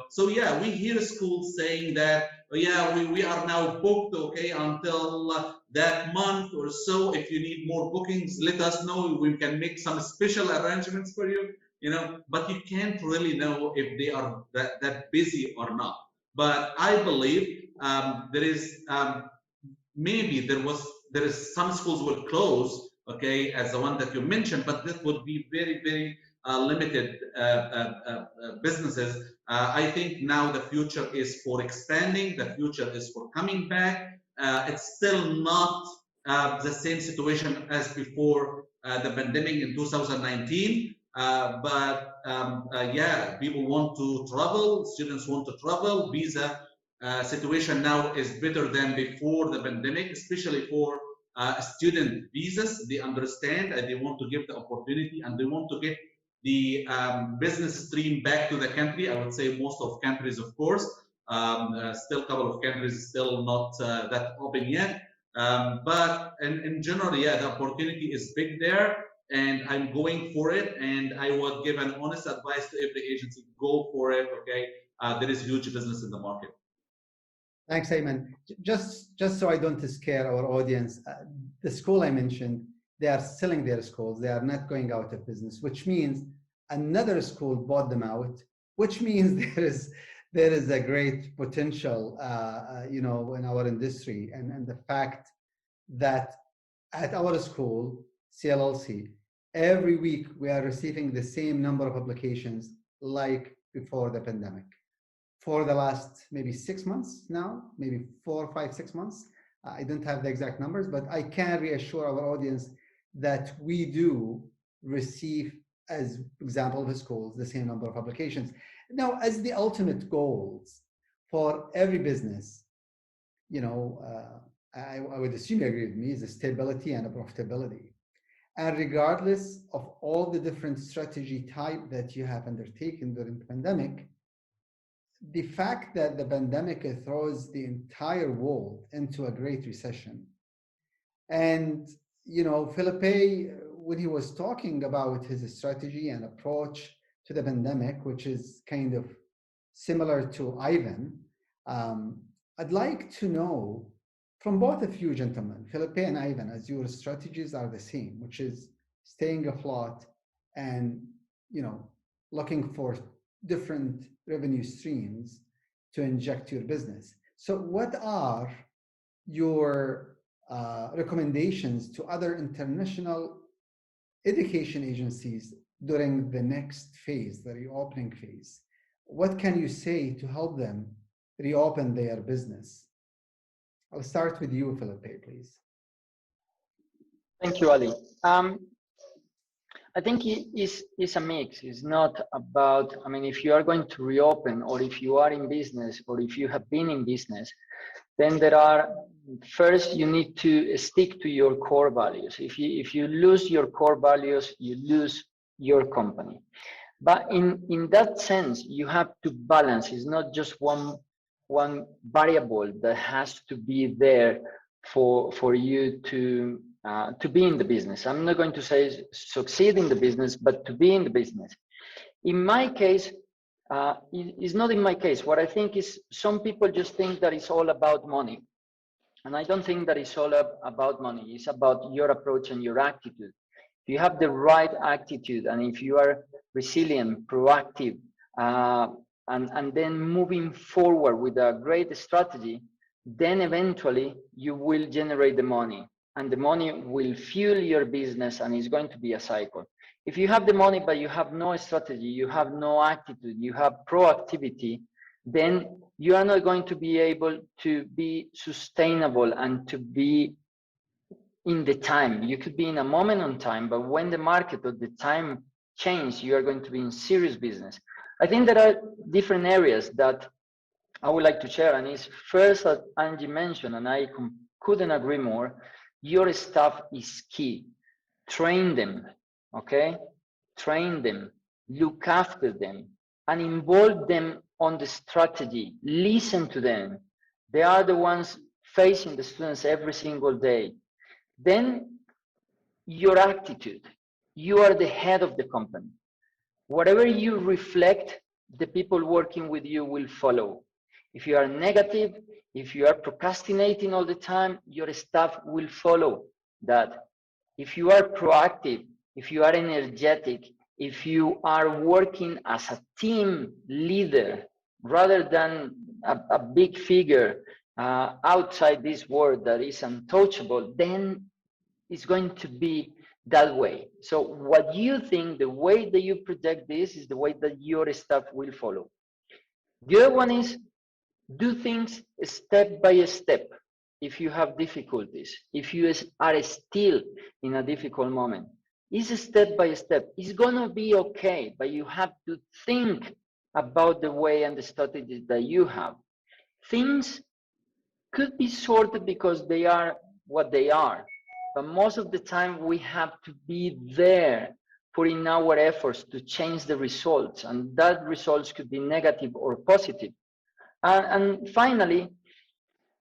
So yeah, we hear schools saying that, oh, yeah, we are now booked, okay, until that month or so. If you need more bookings, let us know. We can make some special arrangements for you. But you can't really know if they are that busy or not. But I believe there is maybe there is some schools will close, okay, as the one that you mentioned, but this would be very, very limited businesses. I think now the future is for expanding. The future is for coming back. It's still not the same situation as before the pandemic in 2019. But yeah, people want to travel, students want to travel. Visa situation now is better than before the pandemic, especially for student visas. They understand and they want to give the opportunity, and they want to get the business stream back to the country. I would say most of countries, of course. Still a couple of countries still not that open yet. But in general, yeah, the opportunity is big there, and I'm going for it. And I would give an honest advice to every agency: go for it. Okay, there is huge business in the market. Thanks, Ayman. Just so I don't scare our audience, the school I mentioned, they are selling their schools. They are not going out of business, which means another school bought them out, which means there is a great potential, in our industry. And the fact that at our school, CLLC, every week we are receiving the same number of applications like before the pandemic. For the last maybe 6 months now, maybe 4, 5, 6 months. I don't have the exact numbers, but I can reassure our audience that we do receive, as example of the schools, the same number of applications. Now, as the ultimate goals for every business, I would assume you agree with me, is a stability and a profitability. And regardless of all the different strategy type that you have undertaken during the pandemic, the fact that the pandemic throws the entire world into a great recession. And, Felipe, when he was talking about his strategy and approach to the pandemic, which is kind of similar to Ivan, I'd like to know from both of you gentlemen, Felipe and Ivan, as your strategies are the same, which is staying afloat and, looking for different revenue streams to inject your business. So what are your recommendations to other international education agencies during the next phase, the reopening phase? What can you say to help them reopen their business? I'll start with you, Felipe, please. Thank you, Ali. I think it's a mix. It's not about, if you are going to reopen, or if you are in business, or if you have been in business, then first you need to stick to your core values. If you lose your core values, you lose your company. But in that sense, you have to balance. It's not just one one variable that has to be there for you to be in the business. I'm not going to say succeed in the business, but to be in the business. In my case, it's not in my case. What I think is some people just think that it's all about money. And I don't think that it's all about money. It's about your approach and your attitude. If you have the right attitude, and if you are resilient, proactive, and then moving forward with a great strategy, then eventually you will generate the money, and the money will fuel your business, and it's going to be a cycle. If you have the money, but you have no strategy, you have no attitude, you have proactivity, then you are not going to be able to be sustainable and to be in the time. You could be in a moment on time, but when the market or the time change, you are going to be in serious business. I think there are different areas that I would like to share, and it's first, as Angie mentioned, and I couldn't agree more, your staff is key. Train them, okay? Train them, look after them, and involve them on the strategy. Listen to them. They are the ones facing the students every single day. Then your attitude. You are the head of the company. Whatever you reflect, the people working with you will follow. If you are negative, if you are procrastinating all the time, your staff will follow that. If you are proactive, if you are energetic, if you are working as a team leader rather than a big figure outside this world that is untouchable, then it's going to be that way. So what you think, the way that you project this is the way that your staff will follow. The other one is do things step by step. If you have difficulties, if you are still in a difficult moment, it's step by step. It's gonna be okay, but you have to think about the way and the strategies that you have. Things could be sorted because they are what they are, but most of the time we have to be there putting our efforts to change the results, and that results could be negative or positive. And finally,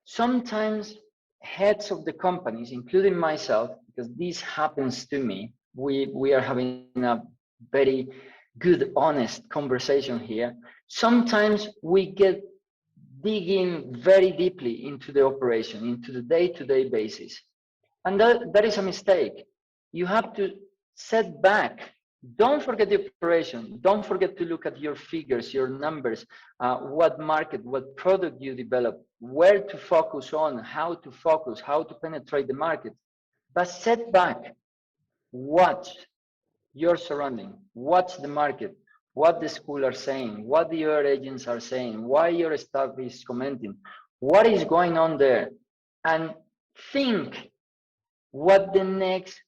sometimes heads of the companies, including myself, because this happens to me, we are having a very good, honest conversation here. Sometimes we get digging very deeply into the operation, into the day-to-day basis. And that is a mistake. You have to set back. Don't forget the operation. Don't forget to look at your figures, your numbers, what market, what product you develop, where to focus on, how to focus, how to penetrate the market. But set back, watch your surrounding, watch the market, what the school are saying, what the other agents are saying, why your staff is commenting, what is going on there, and think what the next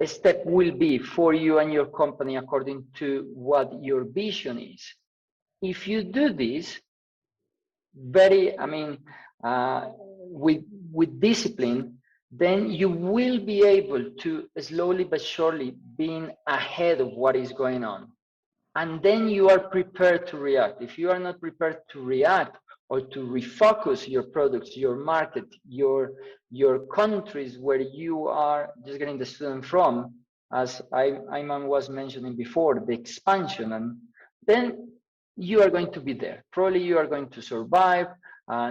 step will be for you and your company according to what your vision is. If you do this with discipline, then you will be able to slowly but surely being ahead of what is going on. And then you are prepared to react. If you are not prepared to react or to refocus your products, your market, your countries where you are just getting the student from, as Ayman was mentioning before, the expansion, and then you are going to be there. Probably you are going to survive.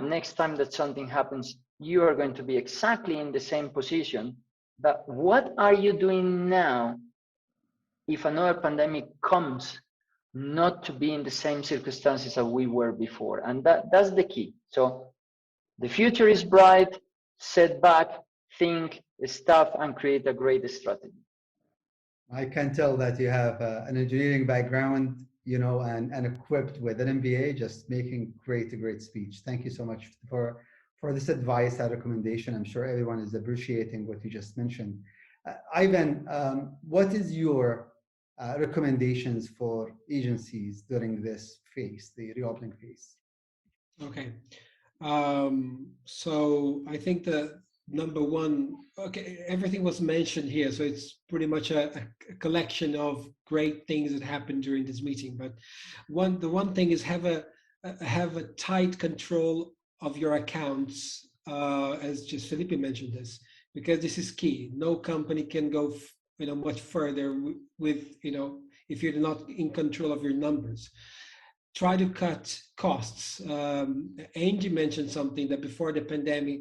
Next time that something happens, you are going to be exactly in the same position. But what are you doing now if another pandemic comes, not to be in the same circumstances as we were before? And that's the key. So the future is bright. Set back, think, stuff, and create a great strategy. I can tell that you have an engineering background, you know, and equipped with an MBA, just making great speech. Thank you so much for this advice and recommendation. I'm sure everyone is appreciating what you just mentioned. Ivan, what is your recommendations for agencies during this phase, the reopening phase? Okay. So I think the number one, okay, everything was mentioned here, so it's pretty much a collection of great things that happened during this meeting. But the one thing is have a have a tight control of your accounts, as just Felipe mentioned this, because this is key. No company can go, much further with, if you're not in control of your numbers. Try to cut costs. Angie mentioned something that before the pandemic,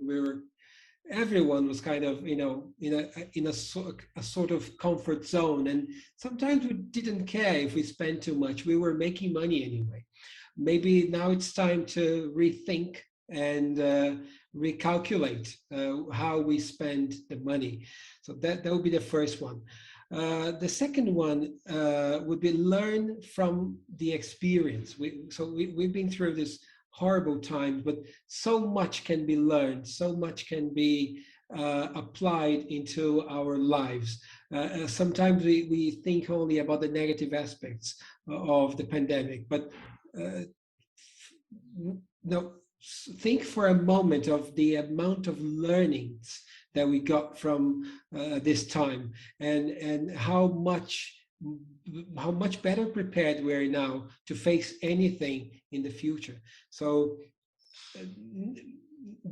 everyone was kind of, in a sort of comfort zone, and sometimes we didn't care if we spent too much. We were making money anyway. Maybe now it's time to rethink and recalculate how we spend the money. So that would be the first one. The second one would be learn from the experience. We've been through this horrible time, but so much can be learned, so much can be applied into our lives. Sometimes we think only about the negative aspects of the pandemic, but no, think for a moment of the amount of learnings that we got from this time, and how much better prepared we are now to face anything in the future. So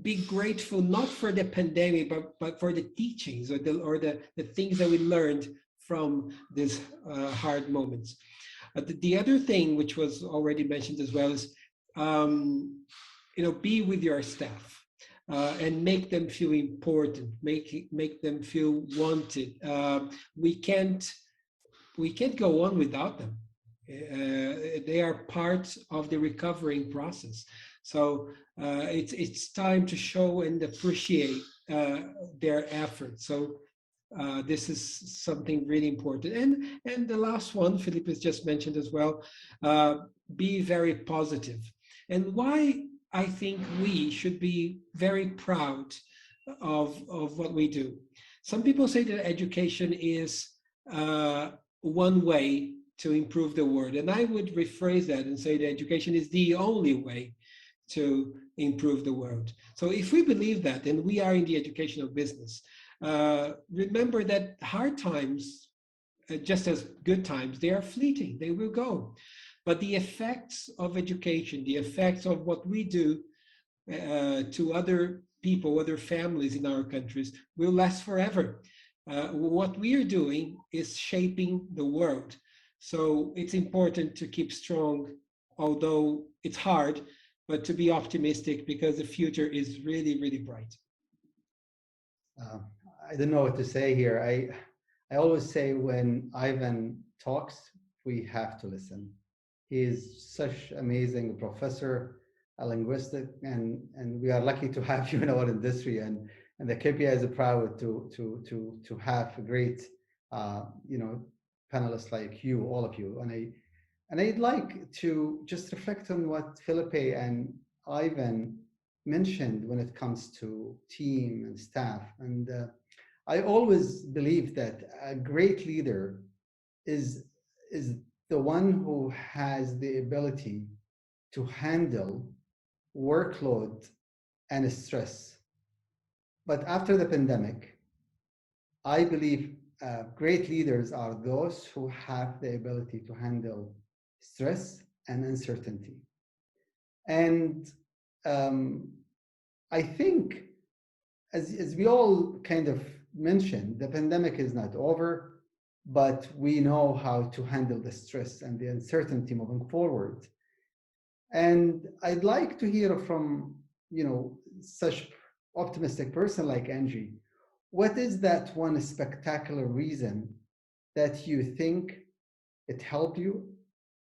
be grateful not for the pandemic, but for the teachings or the things that we learned from these hard moments. The other thing, which was already mentioned as well, is be with your staff and make them feel important, make them feel wanted. We can't go on without them. They are part of the recovering process. So it's time to show and appreciate their efforts. So this is something really important. And the last one, Felipe has just mentioned as well, be very positive. And why I think we should be very proud of what we do. Some people say that education is one way to improve the world. And I would rephrase that and say that education is the only way to improve the world. So if we believe that, and we are in the educational business, remember that hard times, just as good times, they are fleeting, they will go. But the effects of education, the effects of what we do to other people, other families in our countries will last forever. What we are doing is shaping the world. So it's important to keep strong, although it's hard, but to be optimistic because the future is really, really bright. I don't know what to say here. I always say when Ivan talks, we have to listen. He is such amazing professor, a linguistic, and we are lucky to have you in our industry. And the KPI is proud to have a great panelists like you, all of you. And I'd like to just reflect on what Felipe and Ivan mentioned when it comes to team and staff. And I always believe that a great leader is the one who has the ability to handle workload and stress. But after the pandemic, I believe great leaders are those who have the ability to handle stress and uncertainty. And I think, as we all kind of mentioned, the pandemic is not over, but we know how to handle the stress and the uncertainty moving forward. And I'd like to hear from, such optimistic person like Angie, what is that one spectacular reason that you think it helped you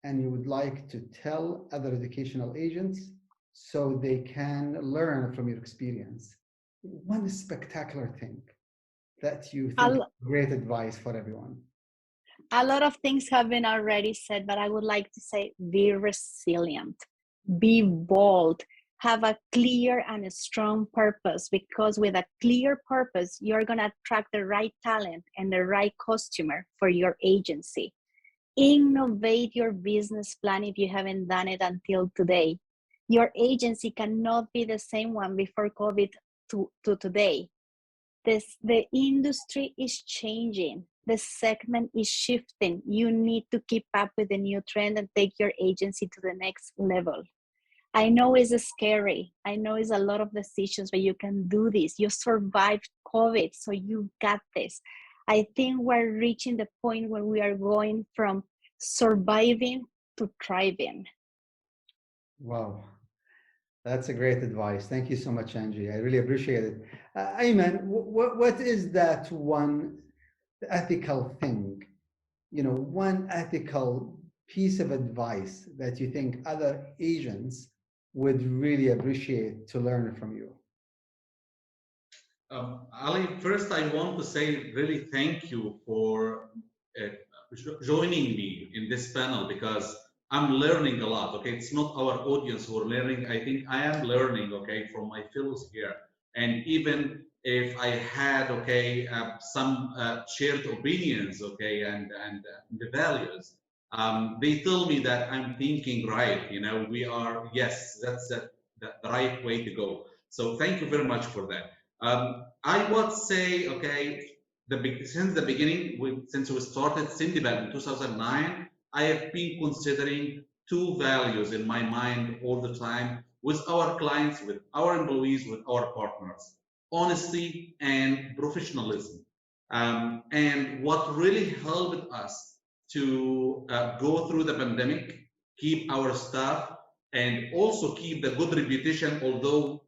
and you would like to tell other educational agents so they can learn from your experience? One spectacular thing that you think is great advice for everyone. A lot of things have been already said, but I would like to say be resilient, be bold, have a clear and a strong purpose, because with a clear purpose, you're going to attract the right talent and the right customer for your agency. Innovate your business plan if you haven't done it until today. Your agency cannot be the same one before COVID to today. The industry is changing. The segment is shifting. You need to keep up with the new trend and take your agency to the next level. I know it's scary. I know it's a lot of decisions, but you can do this. You survived COVID, so you got this. I think we're reaching the point where we are going from surviving to thriving. Wow. That's a great advice. Thank you so much, Angie. I really appreciate it. Ayman, what is that one ethical thing, one ethical piece of advice that you think other agents would really appreciate to learn from you? Ali, first I want to say really thank you for joining me in this panel, because I'm learning a lot. Okay, it's not our audience who are learning. I think I am learning, okay, from my fellows here. And even if I had, okay, some shared opinions, okay, and the values, they tell me that I'm thinking right. We are, yes, that's the right way to go. So thank you very much for that. I would say, okay, since the beginning, since we started Cindybank in 2009, I have been considering two values in my mind all the time with our clients, with our employees, with our partners: honesty and professionalism. And what really helped us to go through the pandemic, keep our staff, and also keep the good reputation. Although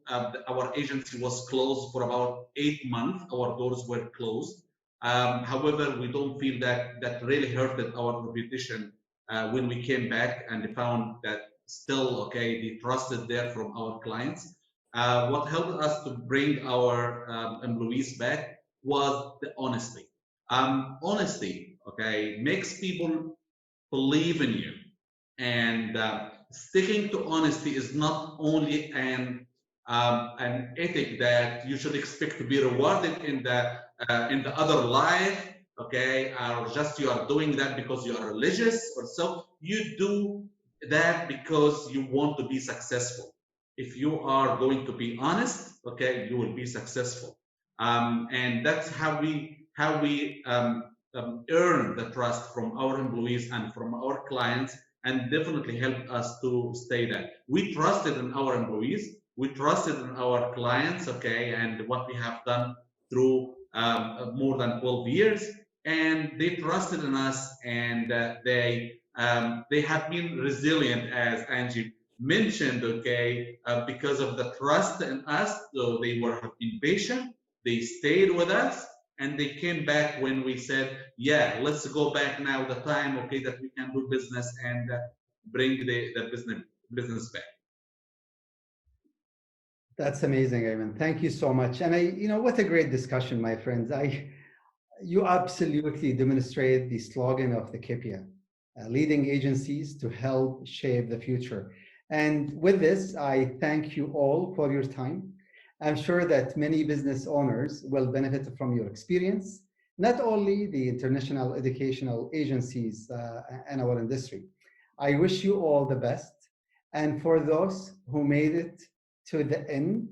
our agency was closed for about 8 months, our doors were closed. However, we don't feel that really hurted our reputation when we came back and found that still, okay, the trust is there from our clients. What helped us to bring our employees back was the honesty. Honesty, okay, makes people believe in you. And sticking to honesty is not only an ethic that you should expect to be rewarded in the other life, okay, or just you are doing that because you are religious or so. You do that because you want to be successful. If you are going to be honest, okay, you will be successful. And that's how we earn the trust from our employees and from our clients, and definitely helped us to stay there. We trusted in our employees, we trusted in our clients, okay, and what we have done through more than 12 years, and they trusted in us, and they have been resilient, as Angie mentioned, okay, because of the trust in us. So they have been patient, they stayed with us, and they came back when we said, yeah, let's go back now, the time, okay, that we can do business and bring the business back. That's amazing, Ayman. Thank you so much. And what a great discussion, my friends. You absolutely demonstrate the slogan of the KIPIA, leading agencies to help shape the future. And with this, I thank you all for your time. I'm sure that many business owners will benefit from your experience, not only the international educational agencies and our industry. I wish you all the best. And for those who made it to the end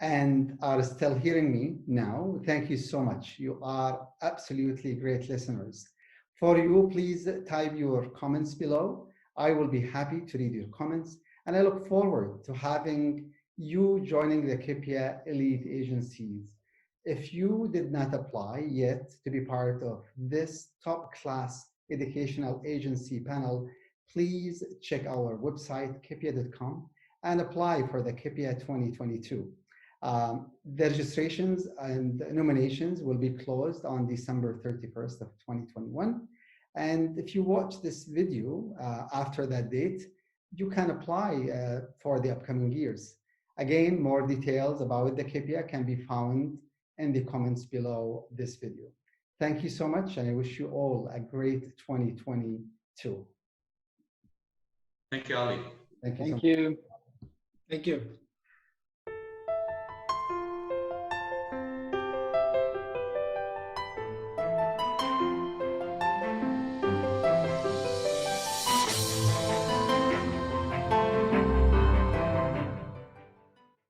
and are still hearing me now, thank you so much. You are absolutely great listeners. For you, please type your comments below. I will be happy to read your comments, and I look forward to having you joining the KIPIA Elite Agencies. If you did not apply yet to be part of this top-class educational agency panel, please check our website, kipia.com, and apply for the KIPIA 2022. The registrations and nominations will be closed on December 31st of 2021. And if you watch this video after that date, you can apply for the upcoming years. Again, more details about the KIPIA can be found in the comments below this video. Thank you so much, and I wish you all a great 2022. Thank you, Ali. Thank you. Thank you. Thank you.